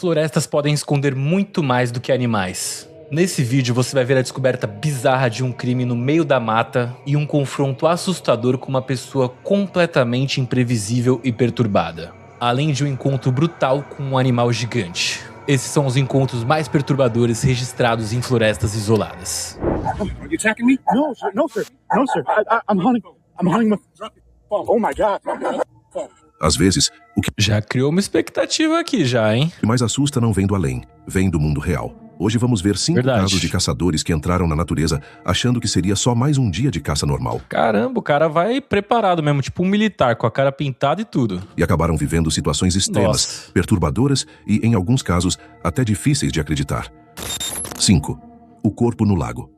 Florestas podem esconder muito mais do que animais. Nesse vídeo você vai ver a descoberta bizarra de um crime no meio da mata e um confronto assustador com uma pessoa completamente imprevisível e perturbada. Além de um encontro brutal com um animal gigante. Esses são os encontros mais perturbadores registrados em florestas isoladas. Are you attacking me? No, sir. No, sir. No, sir. I'm hunting. I'm hunting with... Oh, my God. Às vezes, o que Já criou uma expectativa aqui já, hein? mais assusta não vem do além, vem do mundo real. Hoje vamos ver 5 Verdade. casos de caçadores que entraram na natureza achando que seria só mais um dia de caça normal Caramba, o cara vai preparado mesmo, tipo um militar, com a cara pintada e tudo. e acabaram vivendo situações extremas, Nossa. perturbadoras e, em alguns casos, até difíceis de acreditar. 5. O corpo no lago.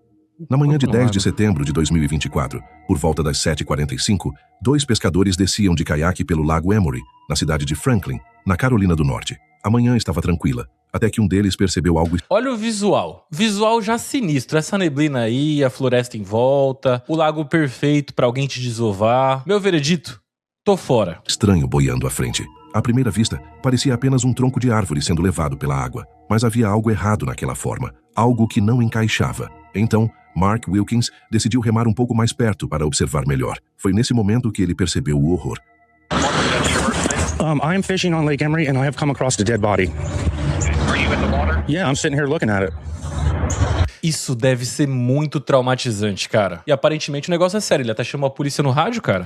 Na manhã de 10 de setembro de 2024, por volta das 7h45, 2 pescadores desciam de caiaque pelo lago Emory, na cidade de Franklin, na Carolina do Norte. A manhã estava tranquila, até que um deles percebeu algo Olha o visual. Visual já sinistro. Essa neblina aí, a floresta em volta, o lago perfeito pra alguém te desovar. Meu veredito, tô fora. estranho boiando à frente. À primeira vista, parecia apenas um tronco de árvore sendo levado pela água, mas havia algo errado naquela forma, algo que não encaixava. Então, Mark Wilkins decidiu remar um pouco mais perto para observar melhor. Foi nesse momento que ele percebeu o horror. I'm fishing on Lake Emery and I have come across a dead body. Are you in the water? Yeah, I'm sitting here looking at it. Isso deve ser muito traumatizante, cara. E aparentemente o negócio é sério. Ele até chamou a polícia no rádio, cara.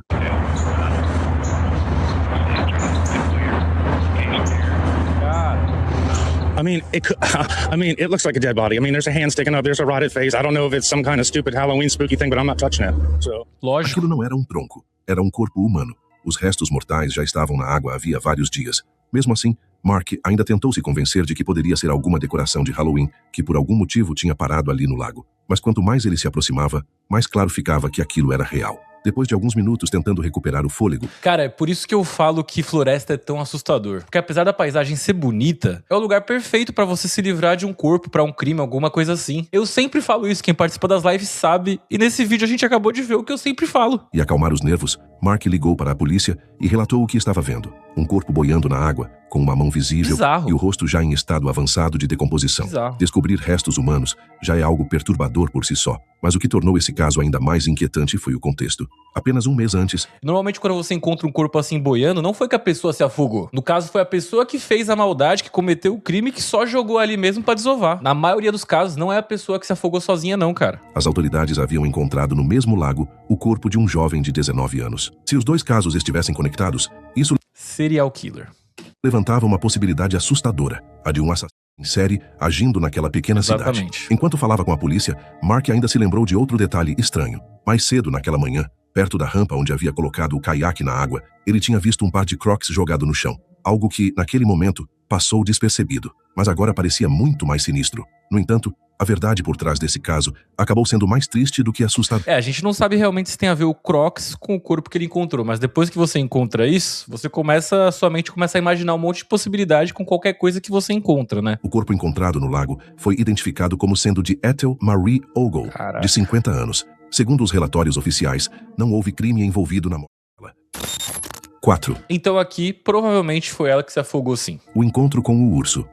It looks like a dead body. I mean, there's a hand sticking up, there's a rotted face. I don't know if it's some kind of stupid Halloween spooky thing, but I'm not touching it. So, Lógico. Aquilo não era um tronco, era um corpo humano. Os restos mortais já estavam na água havia vários dias. Mesmo assim, Mark ainda tentou se convencer de que poderia ser alguma decoração de Halloween que por algum motivo tinha parado ali no lago. Mas quanto mais ele se aproximava, mais claro ficava que aquilo era real. Depois de alguns minutos tentando recuperar o fôlego, Cara, é por isso que eu falo que floresta é tão assustador. Porque apesar da paisagem ser bonita, é o lugar perfeito pra você se livrar de um corpo, pra um crime, alguma coisa assim. Eu sempre falo isso, quem participa das lives sabe. E nesse vídeo a gente acabou de ver o que eu sempre falo. e acalmar os nervos, Mark ligou para a polícia e relatou o que estava vendo. Um corpo boiando na água, com uma mão visível Bizarro. e o rosto já em estado avançado de decomposição. Bizarro. Descobrir restos humanos já é algo perturbador por si só, mas o que tornou esse caso ainda mais inquietante foi o contexto. Apenas um mês antes, Normalmente quando você encontra um corpo assim boiando, não foi que a pessoa se afogou. No caso foi a pessoa que fez a maldade, que cometeu o crime, que só jogou ali mesmo pra desovar. Na maioria dos casos, não é a pessoa que se afogou sozinha não, cara. as autoridades haviam encontrado no mesmo lago o corpo de um jovem de 19 anos. Se os 2 casos estivessem conectados, isso Serial killer. levantava uma possibilidade assustadora, a de um assassino em série agindo naquela pequena cidade. Exatamente. Enquanto falava com a polícia, Mark ainda se lembrou de outro detalhe estranho. Mais cedo naquela manhã, perto da rampa onde havia colocado o caiaque na água, ele tinha visto um par de Crocs jogado no chão. Algo que, naquele momento, passou despercebido, mas agora parecia muito mais sinistro. No entanto, a verdade por trás desse caso acabou sendo mais triste do que assustadora. A gente não sabe realmente se tem a ver o Crocs com o corpo que ele encontrou, mas depois que você encontra isso, sua mente começa a imaginar um monte de possibilidade com qualquer coisa que você encontra, né? O corpo encontrado no lago foi identificado como sendo de Ethel Marie Ogle, Caraca. de 50 anos. Segundo os relatórios oficiais, não houve crime envolvido na morte dela. 4. Então aqui, provavelmente foi ela que se afogou sim. O encontro com o urso.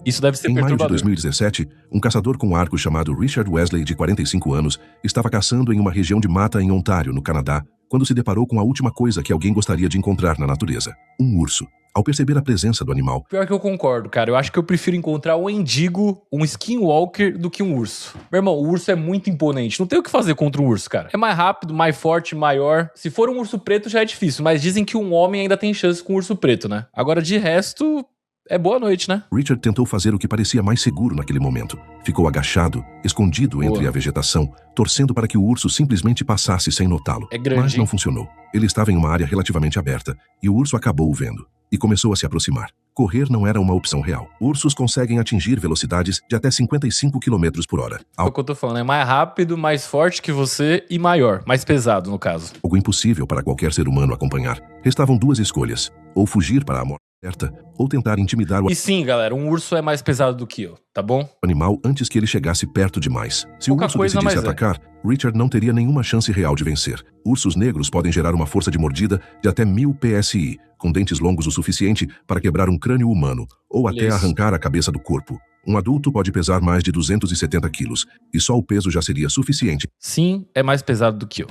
Isso deve ser Em maio de perturbador. 2017, um caçador com arco chamado Richard Wesley, de 45 anos, estava caçando em uma região de mata em Ontário, no Canadá, quando se deparou com a última coisa que alguém gostaria de encontrar na natureza: um urso. Ao perceber a presença do animal, Pior que eu concordo, cara. Eu acho que eu prefiro encontrar um endigo, um skinwalker, do que um urso. Meu irmão, o urso é muito imponente. Não tem o que fazer contra um urso, cara. É mais rápido, mais forte, maior. Se for um urso preto já é difícil, mas dizem que um homem ainda tem chance com um urso preto, né? Agora, de resto, é boa noite, né? Richard tentou fazer o que parecia mais seguro naquele momento. Ficou agachado, escondido entre a vegetação, torcendo para que o urso simplesmente passasse sem notá-lo. É grande, Mas não hein? funcionou. Ele estava em uma área relativamente aberta, e o urso acabou o vendo. E começou a se aproximar. Correr não era uma opção real. Ursos conseguem atingir velocidades de até 55 km por hora. É o que eu tô falando. É mais rápido, mais forte que você e maior. Mais pesado, no caso. Algo impossível para qualquer ser humano acompanhar. Restavam 2 escolhas: ou fugir para a morte ou tentar intimidar o E sim, galera, um urso é mais pesado do que eu, tá bom? animal antes que ele chegasse perto demais. Se o Pouca urso coisa, decidisse mas é. atacar, Richard não teria nenhuma chance real de vencer. Ursos negros podem gerar uma força de mordida de até 1000 psi, com dentes longos o suficiente para quebrar um crânio humano, ou até Isso. arrancar a cabeça do corpo. Um adulto pode pesar mais de 270 quilos, e só o peso já seria suficiente Sim, é mais pesado do que eu.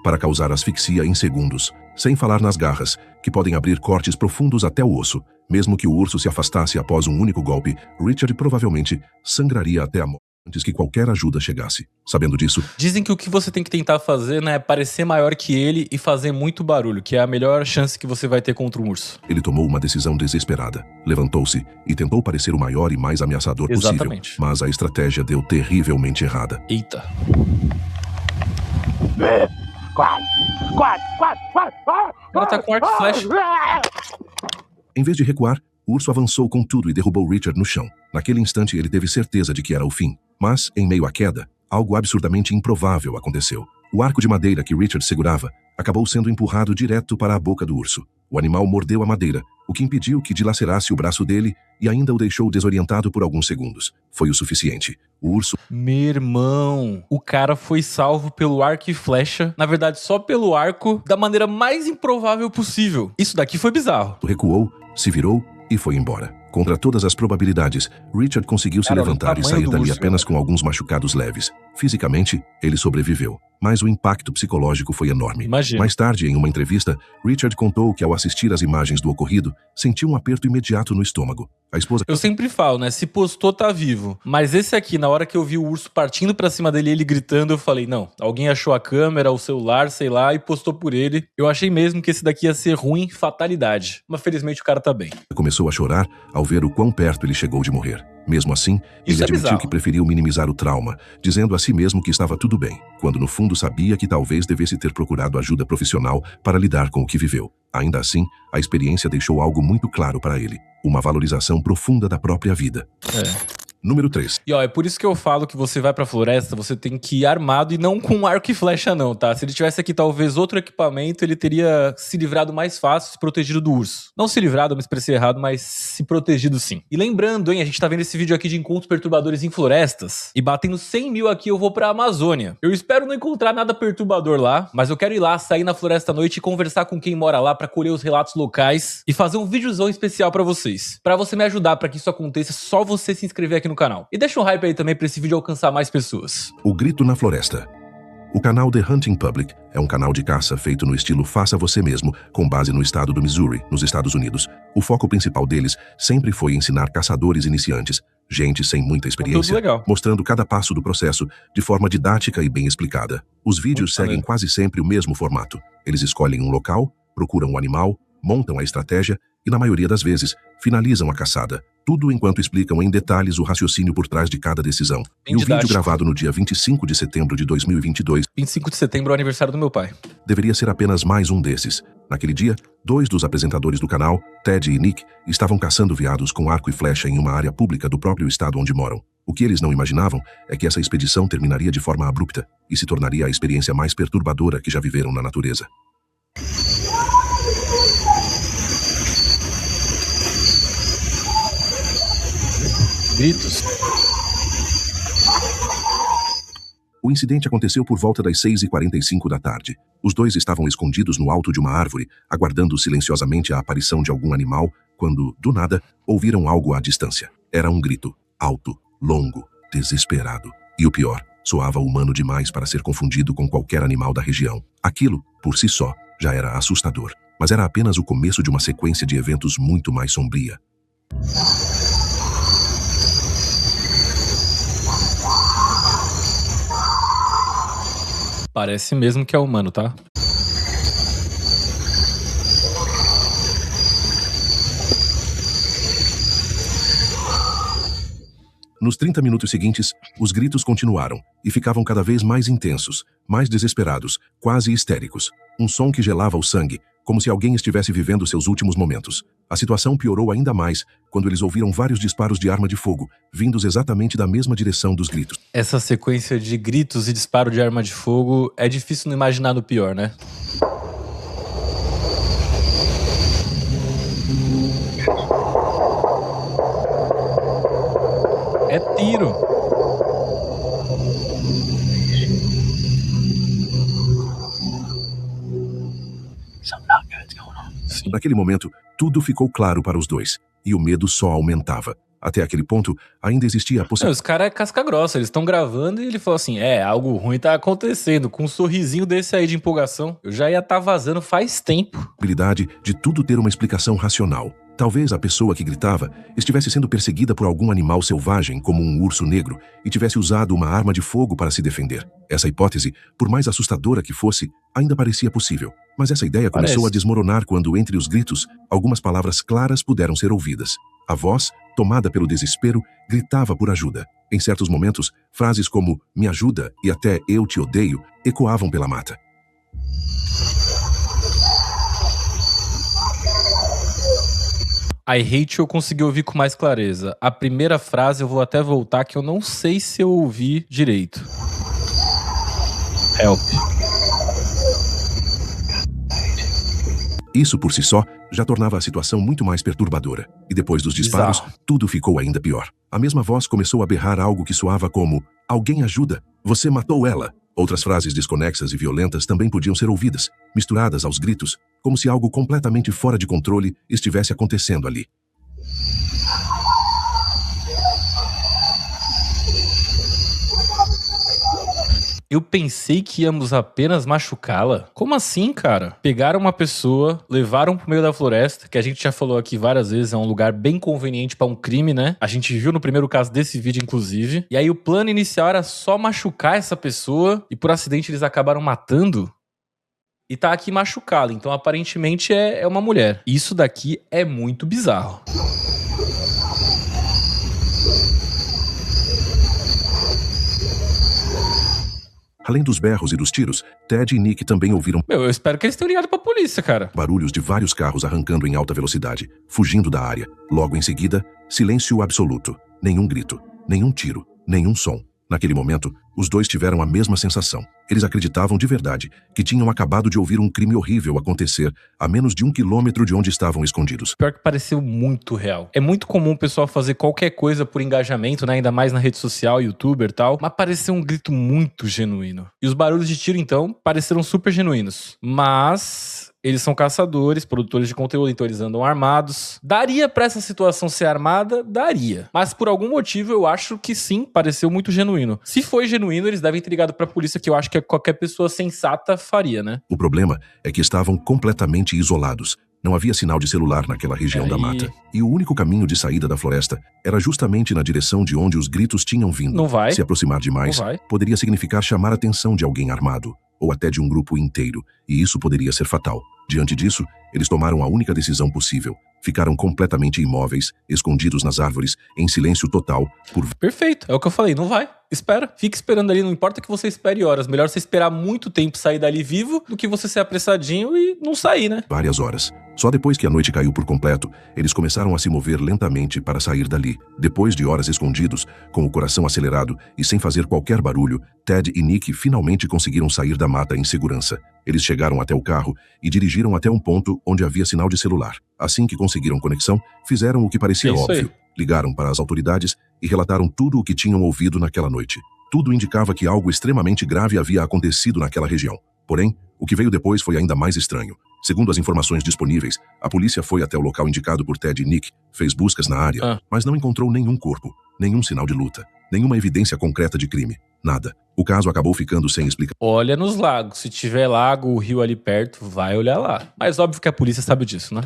para causar asfixia em segundos. Sem falar nas garras, que podem abrir cortes profundos até o osso. Mesmo que o urso se afastasse após um único golpe, Richard provavelmente sangraria até a morte antes que qualquer ajuda chegasse. Sabendo disso, Dizem que o que você tem que tentar fazer, né, é parecer maior que ele e fazer muito barulho, que é a melhor chance que você vai ter contra um urso. ele tomou uma decisão desesperada. Levantou-se e tentou parecer o maior e mais ameaçador possível. Exatamente. Mas a estratégia deu terrivelmente errada. Eita. Ela tá com arco e flecha. Em vez de recuar, o urso avançou com tudo e derrubou Richard no chão. Naquele instante, ele teve certeza de que era o fim. Mas, em meio à queda, algo absurdamente improvável aconteceu. O arco de madeira que Richard segurava acabou sendo empurrado direto para a boca do urso. O animal mordeu a madeira, o que impediu que dilacerasse o braço dele e ainda o deixou desorientado por alguns segundos. Foi o suficiente. O urso Meu irmão, o cara foi salvo pelo arco e flecha, na verdade só pelo arco, da maneira mais improvável possível. Isso daqui foi bizarro. recuou, se virou e foi embora. Contra todas as probabilidades, Richard conseguiu se Cara, olha o levantar e tamanho sair do dali urso, apenas galera. com alguns machucados leves. Fisicamente, ele sobreviveu, mas o impacto psicológico foi enorme. Imagina. Mais tarde, em uma entrevista, Richard contou que ao assistir às imagens do ocorrido, sentiu um aperto imediato no estômago. A esposa Eu sempre falo, né, se postou tá vivo. Mas esse aqui, na hora que eu vi o urso partindo pra cima dele e ele gritando, eu falei, não, alguém achou a câmera, o celular, sei lá, e postou por ele. Eu achei mesmo que esse daqui ia ser ruim, fatalidade. Mas felizmente o cara tá bem. começou a chorar ao ver o quão perto ele chegou de morrer. Mesmo assim, ele Isso é admitiu bizarro. que preferiu minimizar o trauma, dizendo a si mesmo que estava tudo bem, quando no fundo sabia que talvez devesse ter procurado ajuda profissional para lidar com o que viveu. Ainda assim, a experiência deixou algo muito claro para ele: uma valorização profunda da própria vida. Número 3. E ó, é por isso que eu falo que você vai pra floresta, você tem que ir armado e não com arco e flecha não, tá? Se ele tivesse aqui talvez outro equipamento, ele teria se livrado mais fácil, se protegido do urso. Não se livrado, eu me expressei errado, mas se protegido sim. E lembrando, hein, a gente tá vendo esse vídeo aqui de encontros perturbadores em florestas, e batendo 100 mil aqui eu vou pra Amazônia. Eu espero não encontrar nada perturbador lá, mas eu quero ir lá, sair na floresta à noite e conversar com quem mora lá pra colher os relatos locais e fazer um videozão especial pra vocês. Pra você me ajudar pra que isso aconteça, é só você se inscrever aqui no canal. E deixa um hype aí também pra esse vídeo alcançar mais pessoas. O Grito na Floresta. O canal The Hunting Public é um canal de caça feito no estilo Faça Você Mesmo, com base no estado do Missouri, nos Estados Unidos. O foco principal deles sempre foi ensinar caçadores iniciantes, gente sem muita experiência, Tudo legal. mostrando cada passo do processo de forma didática e bem explicada. Os vídeos Muito seguem maneiro. quase sempre o mesmo formato. Eles escolhem um local, procuram um animal, montam a estratégia e, na maioria das vezes, finalizam a caçada. Tudo enquanto explicam em detalhes o raciocínio por trás de cada decisão. Bem E o vídeo didático. gravado no dia 25 de setembro de 2022 25 de setembro é o aniversário do meu pai. deveria ser apenas mais um desses. Naquele dia, 2 dos apresentadores do canal, Ted e Nick, estavam caçando veados com arco e flecha em uma área pública do próprio estado onde moram. O que eles não imaginavam é que essa expedição terminaria de forma abrupta e se tornaria a experiência mais perturbadora que já viveram na natureza. Gritos. O incidente aconteceu por volta das 6h45 da tarde. Os dois estavam escondidos no alto de uma árvore, aguardando silenciosamente a aparição de algum animal, quando, do nada, ouviram algo à distância. Era um grito, alto, longo, desesperado. E o pior, soava humano demais para ser confundido com qualquer animal da região. Aquilo, por si só, já era assustador. Mas era apenas o começo de uma sequência de eventos muito mais sombria. Parece mesmo que é humano, tá? Nos 30 minutos seguintes, os gritos continuaram e ficavam cada vez mais intensos, mais desesperados, quase histéricos. Um som que gelava o sangue, como se alguém estivesse vivendo seus últimos momentos. A situação piorou ainda mais quando eles ouviram vários disparos de arma de fogo, vindos exatamente da mesma direção dos gritos. Essa sequência de gritos e disparo de arma de fogo é difícil não imaginar no pior, né? É tiro. Sim. Naquele momento, tudo ficou claro para os dois, e o medo só aumentava. Até aquele ponto, ainda existia a Não, possibilidade. os caras é casca grossa, eles estão gravando e ele falou assim, algo ruim tá acontecendo, com um sorrisinho desse aí de empolgação. Eu já ia estar vazando faz tempo. De tudo ter uma explicação racional. Talvez a pessoa que gritava estivesse sendo perseguida por algum animal selvagem, como um urso negro, e tivesse usado uma arma de fogo para se defender. Essa hipótese, por mais assustadora que fosse, ainda parecia possível. Mas essa ideia começou a desmoronar quando, entre os gritos, algumas palavras claras puderam ser ouvidas. A voz, tomada pelo desespero, gritava por ajuda. Em certos momentos, frases como "me ajuda" e até "eu te odeio" ecoavam pela mata. I hate eu consegui ouvir com mais clareza. A primeira frase eu vou até voltar que eu não sei se eu ouvi direito. Help. Isso por si só já tornava a situação muito mais perturbadora. E depois dos disparos, Bizarro. tudo ficou ainda pior. A mesma voz começou a berrar algo que soava como "alguém ajuda, você matou ela". Outras frases desconexas e violentas também podiam ser ouvidas, misturadas aos gritos, como se algo completamente fora de controle estivesse acontecendo ali. Eu pensei que íamos apenas machucá-la. Como assim, cara? Pegaram uma pessoa, levaram pro meio da floresta, que a gente já falou aqui várias vezes, é um lugar bem conveniente pra um crime, né? A gente viu no primeiro caso desse vídeo, inclusive. E aí o plano inicial era só machucar essa pessoa, e por acidente eles acabaram matando. E tá aqui machucá-la, então aparentemente é uma mulher. Isso daqui é muito bizarro. Além dos berros e dos tiros, Ted e Nick também ouviram Eu espero que eles tenham ligado pra polícia, cara. barulhos de vários carros arrancando em alta velocidade, fugindo da área. Logo em seguida, silêncio absoluto. Nenhum grito, nenhum tiro, nenhum som. Naquele momento, os dois tiveram a mesma sensação. Eles acreditavam de verdade que tinham acabado de ouvir um crime horrível acontecer a menos de 1 quilômetro de onde estavam escondidos. Pior que pareceu muito real. É muito comum o pessoal fazer qualquer coisa por engajamento, né? Ainda mais na rede social, youtuber e tal. Mas pareceu um grito muito genuíno. E os barulhos de tiro, então, pareceram super genuínos. Mas eles são caçadores, produtores de conteúdo, então eles andam armados. Daria pra essa situação ser armada? Daria. Mas por algum motivo eu acho que sim, pareceu muito genuíno. Se foi genuíno, eles devem ter ligado pra polícia, que eu acho que qualquer pessoa sensata faria, né? O problema é que estavam completamente isolados. Não havia sinal de celular naquela região da mata. E o único caminho de saída da floresta era justamente na direção de onde os gritos tinham vindo. Não vai. Se aproximar demais, Não vai. poderia significar chamar a atenção de alguém armado, ou até de um grupo inteiro, e isso poderia ser fatal. Diante disso, eles tomaram a única decisão possível. Ficaram completamente imóveis, escondidos nas árvores, em silêncio total, por Perfeito, é o que eu falei, não vai. Espera, fica esperando ali, não importa que você espere horas. Melhor você esperar muito tempo sair dali vivo do que você ser apressadinho e não sair, né? várias horas. Só depois que a noite caiu por completo, eles começaram a se mover lentamente para sair dali. Depois de horas escondidos, com o coração acelerado e sem fazer qualquer barulho, Ted e Nick finalmente conseguiram sair da mata em segurança. Eles chegaram até o carro e dirigiram até um ponto onde havia sinal de celular. Assim que conseguiram conexão, fizeram o que parecia É isso aí. óbvio. Ligaram para as autoridades e relataram tudo o que tinham ouvido naquela noite. Tudo indicava que algo extremamente grave havia acontecido naquela região. Porém, o que veio depois foi ainda mais estranho. Segundo as informações disponíveis, a polícia foi até o local indicado por Ted e Nick, fez buscas na área, mas não encontrou nenhum corpo, nenhum sinal de luta, nenhuma evidência concreta de crime. Nada. O caso acabou ficando sem explicação. Olha nos lagos, se tiver lago ou rio ali perto, vai olhar lá. Mas óbvio que a polícia sabe disso, né?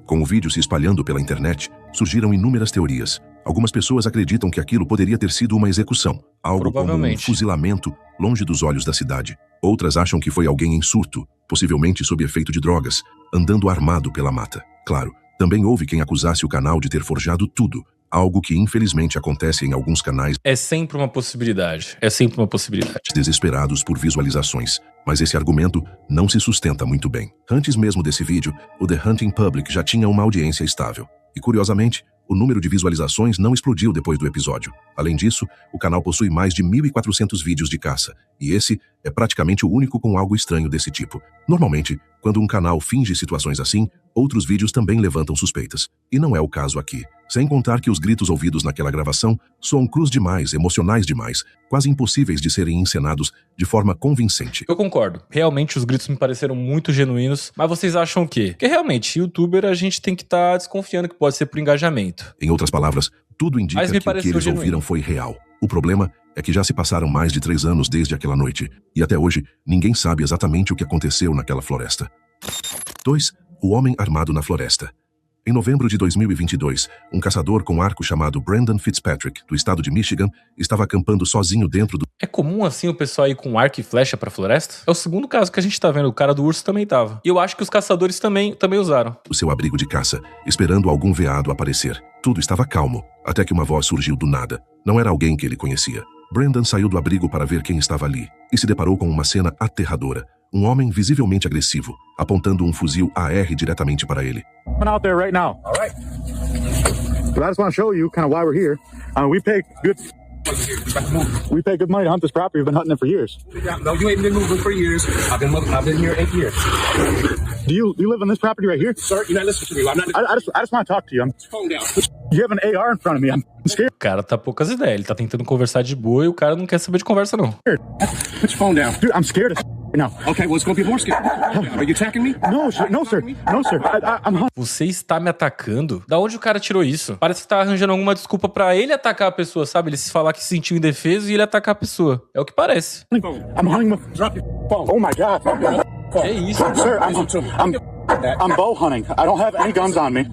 Com o vídeo se espalhando pela internet, surgiram inúmeras teorias. Algumas pessoas acreditam que aquilo poderia ter sido uma execução, algo como um Provavelmente. fuzilamento longe dos olhos da cidade. Outras acham que foi alguém em surto, possivelmente sob efeito de drogas, andando armado pela mata. Claro, também houve quem acusasse o canal de ter forjado tudo, algo que infelizmente acontece em alguns canais É sempre uma possibilidade. É sempre uma possibilidade. desesperados por visualizações, mas esse argumento não se sustenta muito bem. Antes mesmo desse vídeo, o The Hunting Public já tinha uma audiência estável. E curiosamente, o número de visualizações não explodiu depois do episódio. Além disso, o canal possui mais de 1.400 vídeos de caça, e esse é praticamente o único com algo estranho desse tipo. Normalmente, quando um canal finge situações assim, outros vídeos também levantam suspeitas. E não é o caso aqui. Sem contar que os gritos ouvidos naquela gravação soam crus demais, emocionais demais, quase impossíveis de serem encenados de forma convincente. Eu concordo. Realmente os gritos me pareceram muito genuínos, mas vocês acham o quê? Porque realmente, youtuber a gente tem que estar desconfiando que pode ser por engajamento. Em outras palavras, tudo indica Mas me que o que pareceu eles genuíno. ouviram foi real. O problema é que já se passaram mais de 3 anos desde aquela noite, e até hoje ninguém sabe exatamente o que aconteceu naquela floresta. 2. O homem armado na floresta. Em novembro de 2022, um caçador com arco chamado Brandon Fitzpatrick, do estado de Michigan, estava acampando sozinho dentro do É comum assim o pessoal ir com arco e flecha pra floresta? É o segundo caso que a gente tá vendo, o cara do urso também tava. E eu acho que os caçadores também usaram. seu abrigo de caça, esperando algum veado aparecer. Tudo estava calmo, até que uma voz surgiu do nada. Não era alguém que ele conhecia. Brandon saiu do abrigo para ver quem estava ali, e se deparou com uma cena aterradora. Um homem visivelmente agressivo, apontando um fuzil AR diretamente para ele. I'm out there right now. All right. But I just want to show you kind of why we're here. We pay good money to hunt this property. We've been hunting it for years. No, you ain't been moving for years. I've been here 8 years. Do you live on this property right here? Sir, you're not listening to me. I'm not. I just want to talk to you. Calm down. You have an AR in front of me. I'm scared. O cara tá poucas ideias, ele tá tentando conversar de boa e o cara não quer saber de conversa não. Put your phone down. Dude, I'm scared as now. Okay, well, it's gonna be more scary. Are you attacking me? No, sir. No, sir. No, sir. I'm hunting. Você está me atacando? Da onde o cara tirou isso? Parece que tá arranjando alguma desculpa pra ele atacar a pessoa, sabe? Ele se falar que se sentiu indefeso e ele atacar a pessoa. É o que parece. I'm hunting with. Drop your phone. Oh my God. É isso. Sir, I'm bow hunting. I don't have any guns on me.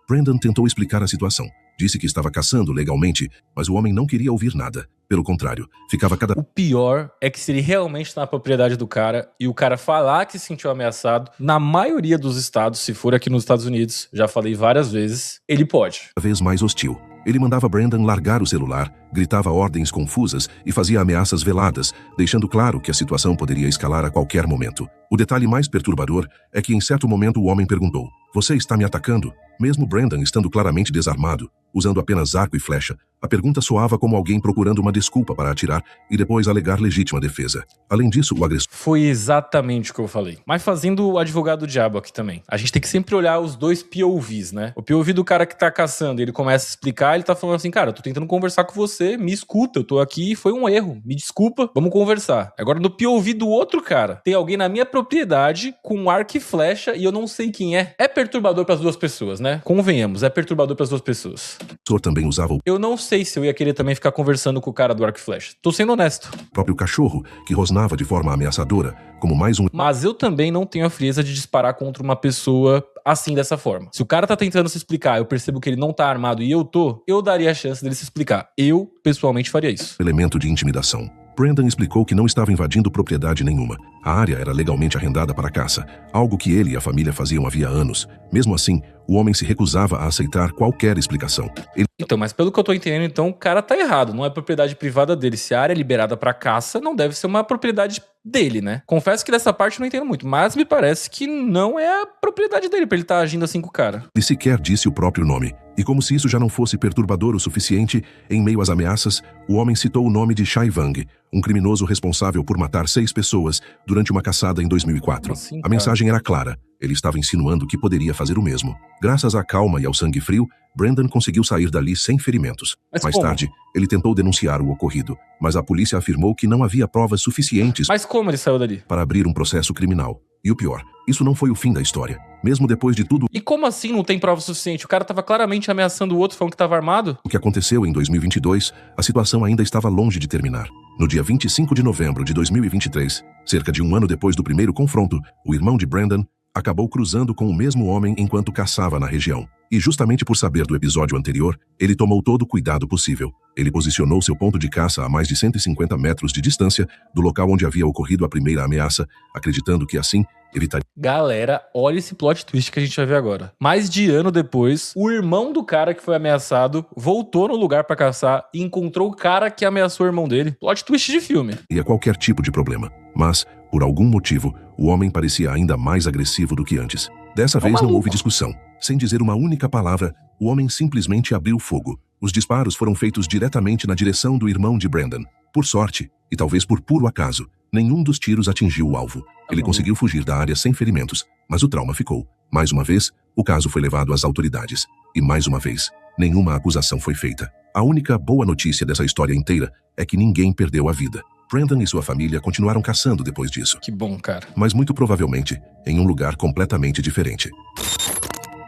Brandon tentou explicar a situação. Disse que estava caçando legalmente, mas o homem não queria ouvir nada. Pelo contrário, ficava cada O pior é que se ele realmente tá na propriedade do cara e o cara falar que se sentiu ameaçado, na maioria dos estados, se for aqui nos Estados Unidos, já falei várias vezes, ele pode. vez mais hostil. Ele mandava Brandon largar o celular, gritava ordens confusas e fazia ameaças veladas, deixando claro que a situação poderia escalar a qualquer momento. O detalhe mais perturbador é que em certo momento o homem perguntou: "Você está me atacando?" Mesmo Brandon estando claramente desarmado, usando apenas arco e flecha, a pergunta soava como alguém procurando uma desculpa para atirar e depois alegar legítima defesa. Além disso, o agressor Foi exatamente o que eu falei. Mas fazendo o advogado do diabo aqui também. A gente tem que sempre olhar os dois POVs, né? O POV do cara que tá caçando, ele começa a explicar, ele tá falando assim, cara, eu tô tentando conversar com você, me escuta, eu tô aqui, foi um erro, me desculpa, vamos conversar. Agora no POV do outro cara, tem alguém na minha propriedade com arco e flecha e eu não sei quem é. É perturbador pras duas pessoas, né? Convenhamos, é perturbador pras duas pessoas. também usava o Eu não sei se eu ia querer também ficar conversando com o cara do arco e flecha. Tô sendo honesto. próprio cachorro, que rosnava de forma ameaçadora, como mais um Mas eu também não tenho a frieza de disparar contra uma pessoa assim, dessa forma. Se o cara tá tentando se explicar, eu percebo que ele não tá armado e eu daria a chance dele se explicar. Eu, pessoalmente, faria isso. elemento de intimidação. Brandon explicou que não estava invadindo propriedade nenhuma. A área era legalmente arrendada para caça, algo que ele e a família faziam havia anos. Mesmo assim, o homem se recusava a aceitar qualquer explicação. Ele Então, mas pelo que eu tô entendendo, então, o cara tá errado. Não é propriedade privada dele. Se a área é liberada pra caça, não deve ser uma propriedade dele, né? Confesso que dessa parte eu não entendo muito, mas me parece que não é a propriedade dele pra ele tá agindo assim com o cara. sequer disse o próprio nome. E como se isso já não fosse perturbador o suficiente, em meio às ameaças, o homem citou o nome de Shai Vang, um criminoso responsável por matar 6 pessoas durante uma caçada em 2004. Assim, A cara. mensagem era clara. Ele estava insinuando que poderia fazer o mesmo. Graças à calma e ao sangue frio, Brandon conseguiu sair dali sem ferimentos. Mas Mais como? tarde, ele tentou denunciar o ocorrido, mas a polícia afirmou que não havia provas suficientes Mas como ele saiu dali? para abrir um processo criminal. E o pior, isso não foi o fim da história. Mesmo depois de tudo E como assim não tem prova suficiente? O cara tava claramente ameaçando o outro, falando que tava armado? o que aconteceu em 2022, a situação ainda estava longe de terminar. No dia 25 de novembro de 2023, cerca de um ano depois do primeiro confronto, o irmão de Brandon acabou cruzando com o mesmo homem enquanto caçava na região. E justamente por saber do episódio anterior, ele tomou todo o cuidado possível. Ele posicionou seu ponto de caça a mais de 150 metros de distância do local onde havia ocorrido a primeira ameaça, acreditando que assim evitaria Galera, olha esse plot twist que a gente vai ver agora. Mais de ano depois, o irmão do cara que foi ameaçado voltou no lugar pra caçar e encontrou o cara que ameaçou o irmão dele. Plot twist de filme. qualquer tipo de problema. Mas, por algum motivo, o homem parecia ainda mais agressivo do que antes. Dessa vez não maluco. houve discussão. Sem dizer uma única palavra, o homem simplesmente abriu fogo. Os disparos foram feitos diretamente na direção do irmão de Brandon. Por sorte, e talvez por puro acaso, nenhum dos tiros atingiu o alvo. Ele bom. conseguiu fugir da área sem ferimentos, mas o trauma ficou. Mais uma vez, o caso foi levado às autoridades. E mais uma vez, nenhuma acusação foi feita. A única boa notícia dessa história inteira é que ninguém perdeu a vida. Brandon e sua família continuaram caçando depois disso. Que bom, cara. Mas muito provavelmente em um lugar completamente diferente.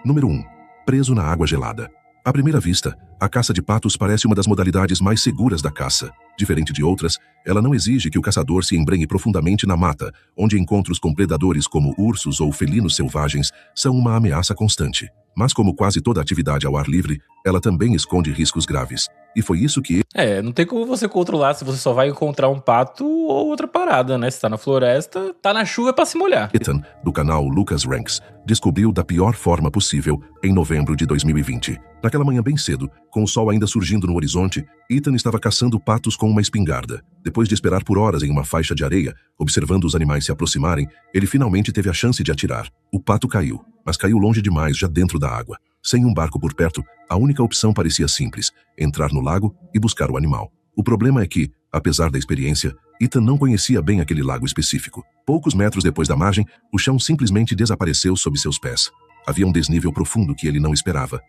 Número 1. Preso na água gelada. À primeira vista, a caça de patos parece uma das modalidades mais seguras da caça. Diferente de outras, ela não exige que o caçador se embrenhe profundamente na mata, onde encontros com predadores como ursos ou felinos selvagens são uma ameaça constante. Mas como quase toda atividade ao ar livre, ela também esconde riscos graves. E foi isso que... Não tem como você controlar se você só vai encontrar um pato ou outra parada, né? Se tá na floresta, tá na chuva pra se molhar. Ethan, do canal Lucas Ranks, descobriu da pior forma possível em novembro de 2020. Naquela manhã bem cedo, com o sol ainda surgindo no horizonte, Ethan estava caçando patos com uma espingarda. Depois de esperar por horas em uma faixa de areia, observando os animais se aproximarem, ele finalmente teve a chance de atirar. O pato caiu, mas caiu longe demais já dentro da água. Sem um barco por perto, a única opção parecia simples: entrar no lago e buscar o animal. O problema é que, apesar da experiência, Ethan não conhecia bem aquele lago específico. Poucos metros depois da margem, o chão simplesmente desapareceu sob seus pés. Havia um desnível profundo que ele não esperava.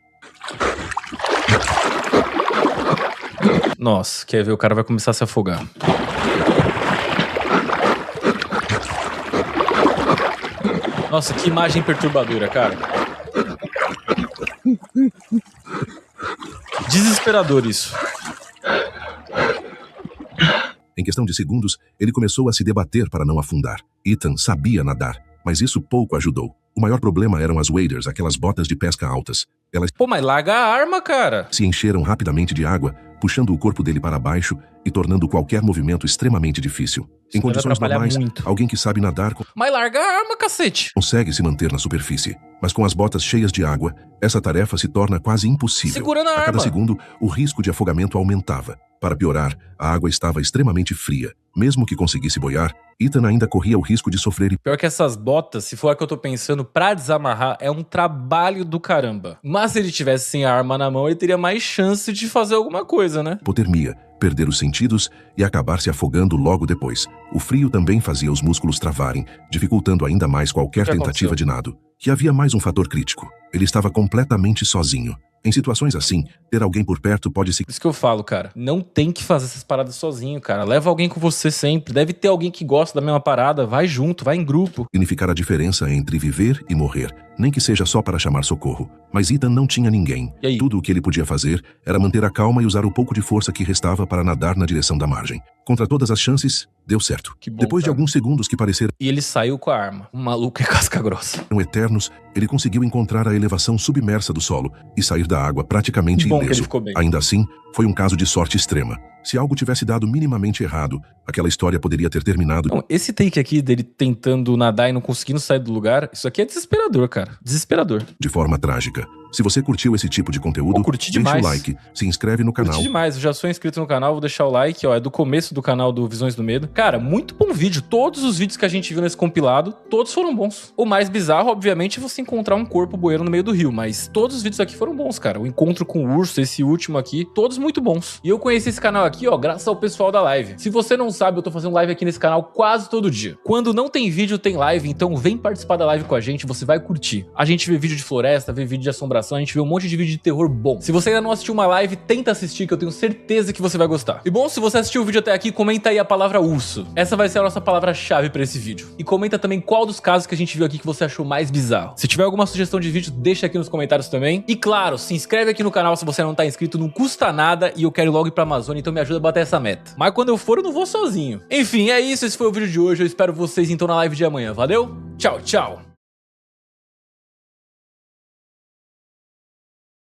Nossa, quer ver? O cara vai começar a se afogar. Nossa, que imagem perturbadora, cara. Desesperador isso. Em questão de segundos, ele começou a se debater para não afundar. Ethan sabia nadar, mas isso pouco ajudou. O maior problema eram as waders, aquelas botas de pesca altas. Elas Pô, mas larga a arma, cara. se encheram rapidamente de água, puxando o corpo dele para baixo e tornando qualquer movimento extremamente difícil. Em Isso deve condições atrapalhar normais, muito. alguém que sabe nadar Mas larga a arma, cacete. consegue se manter na superfície. Mas com as botas cheias de água, essa tarefa se torna quase impossível. Segurando a cada arma. segundo, o risco de afogamento aumentava. Para piorar, a água estava extremamente fria. Mesmo que conseguisse boiar, Ethan ainda corria o risco de sofrer Pior que essas botas, se for a que eu tô pensando, pra desamarrar é um trabalho do caramba. Mas se ele tivesse sem a arma na mão, ele teria mais chance de fazer alguma coisa, né? hipotermia, perder os sentidos e acabar se afogando logo depois. O frio também fazia os músculos travarem, dificultando ainda mais qualquer O que tentativa aconteceu? de nado. E havia mais um fator crítico. Ele estava completamente sozinho. Em situações assim, ter alguém por perto pode Por isso que eu falo, cara. Não tem que fazer essas paradas sozinho, cara. Leva alguém com você sempre. Deve ter alguém que gosta da mesma parada. Vai junto, vai em grupo. significar a diferença entre viver e morrer, nem que seja só para chamar socorro. Mas Ethan não tinha ninguém. E aí? Tudo o que ele podia fazer era manter a calma e usar o pouco de força que restava para nadar na direção da margem. Contra todas as chances, deu certo. Que bom, Depois de cara. alguns segundos que pareceram E ele saiu com a arma. O maluco é casca grossa. eternos, ele conseguiu encontrar a elevação submersa do solo e sair da água praticamente Que bom que ileso. ele ficou bem. Ainda assim, foi um caso de sorte extrema. Se algo tivesse dado minimamente errado, aquela história poderia ter terminado Não, esse take aqui dele tentando nadar e não conseguindo sair do lugar, isso aqui é desesperador, cara. Desesperador. de forma trágica. Se você curtiu esse tipo de conteúdo, Pô, curti deixa demais. o like, se inscreve no canal. Curti demais, eu já sou inscrito no canal, vou deixar o like, ó, é do começo do canal do Visões do Medo. Cara, muito bom vídeo, todos os vídeos que a gente viu nesse compilado, todos foram bons. O mais bizarro, obviamente, é você encontrar um corpo boiando no meio do rio, mas todos os vídeos aqui foram bons, cara. O encontro com o urso, esse último aqui, todos muito bons. E eu conheci esse canal aqui, ó, graças ao pessoal da live. Se você não sabe, eu tô fazendo live aqui nesse canal quase todo dia. Quando não tem vídeo, tem live, então vem participar da live com a gente, você vai curtir. A gente vê vídeo de floresta, vê vídeo de assombração, a gente vê um monte de vídeo de terror bom. Se você ainda não assistiu uma live, tenta assistir, que eu tenho certeza que você vai gostar. E bom, se você assistiu o vídeo até aqui, comenta aí a palavra urso. Essa vai ser a nossa palavra-chave pra esse vídeo. E comenta também qual dos casos que a gente viu aqui que você achou mais bizarro. Se tiver alguma sugestão de vídeo, deixa aqui nos comentários também. E claro, se inscreve aqui no canal se você não tá inscrito, não custa nada e eu quero ir logo ir pra Amazônia, então me ajuda a bater essa meta. Mas quando eu for, eu não vou sozinho. Enfim, é isso, esse foi o vídeo de hoje, eu espero vocês então na live de amanhã. Valeu? Tchau, tchau!